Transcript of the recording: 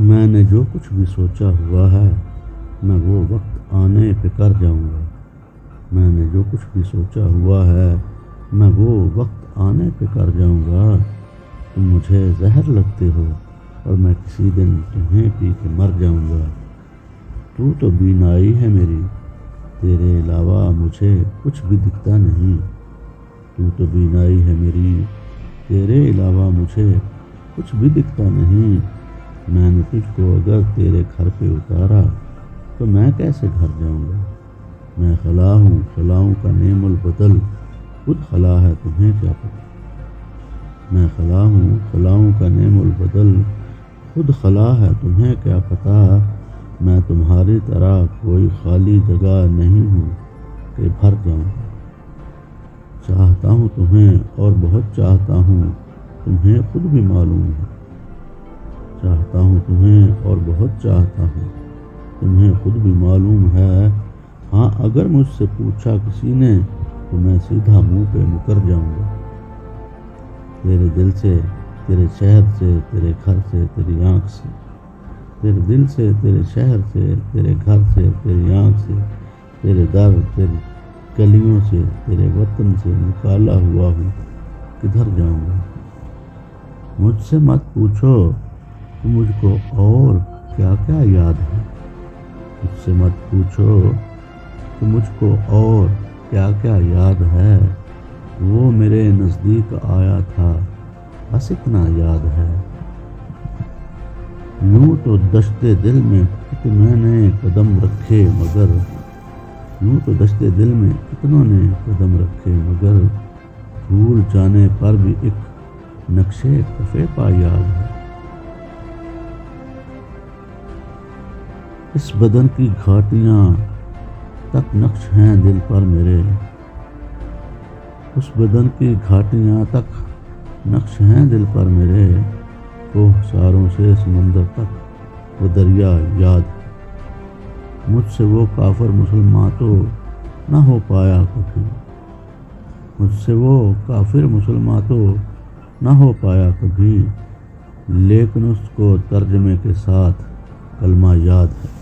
میں نے جو کچھ بھی سوچا ہوا ہے میں وہ وقت آنے پہ کر جاؤں گا۔ میں نے جو کچھ بھی سوچا ہوا ہے میں وہ وقت آنے پہ کر جاؤں گا۔ تم مجھے زہر لگتے ہو اور میں کسی دن تمہیں پی کے مر جاؤں گا۔ تو تو بینائی ہے میری، تیرے علاوہ مجھے کچھ بھی دکھتا نہیں۔ تو تو بینائی ہے میری، تیرے علاوہ مجھے کچھ بھی دکھتا نہیں۔ میں نے تجھ کو اگر تیرے گھر پہ اتارا تو میں کیسے گھر جاؤں گا؟ میں خلا ہوں، خلاؤں کا نعم البدل، خود خلا ہے تمہیں کیا پتا۔ میں خلا ہوں، خلاؤں کا نعم البدل، خود خلا ہے تمہیں کیا پتا۔ میں تمہاری طرح کوئی خالی جگہ نہیں ہوں کہ بھر جاؤں گا۔ چاہتا ہوں تمہیں اور بہت چاہتا ہوں، تمہیں خود بھی معلوم ہے۔ چاہتا ہوں تمہیں اور بہت چاہتا ہوں، تمہیں خود بھی معلوم ہے۔ ہاں اگر مجھ سے پوچھا کسی نے تو میں سیدھا منہ پہ مکر جاؤں گا۔ تیرے دل سے، تیرے شہر سے، تیرے گھر سے، تیری آنکھ سے، تیرے دل سے، تیرے شہر سے، تیرے گھر سے، تیری آنکھ سے، تیرے در، تیری گلیوں سے، تیرے وطن سے نکالا ہوا ہوں، کدھر جاؤں گا؟ مجھ سے مت پوچھو کہ مجھ کو اور کیا کیا یاد ہے۔ مجھ سے مت پوچھو کہ مجھ کو اور کیا کیا یاد ہے۔ وہ میرے نزدیک آیا تھا، بس اتنا یاد ہے۔ یوں تو دشت دل میں کتنوں نے قدم رکھے مگر، یوں تو دشت دل میں کتنوں نے قدم رکھے مگر، بھول جانے پر بھی ایک نقشے کفے پا یاد ہے۔ اس بدن کی گھاٹیاں تک نقش ہیں دل پر میرے، اس بدن کی گھاٹیاں تک نقش ہیں دل پر میرے، کوہ ساروں سے سمندر تک وہ دریا یاد ہے۔ مجھ سے وہ کافر مسلمان تو نہ ہو پایا کبھی، مجھ سے وہ کافر مسلمان تو نہ ہو پایا کبھی، لیکن اس کو ترجمے کے ساتھ کلمہ یاد ہے۔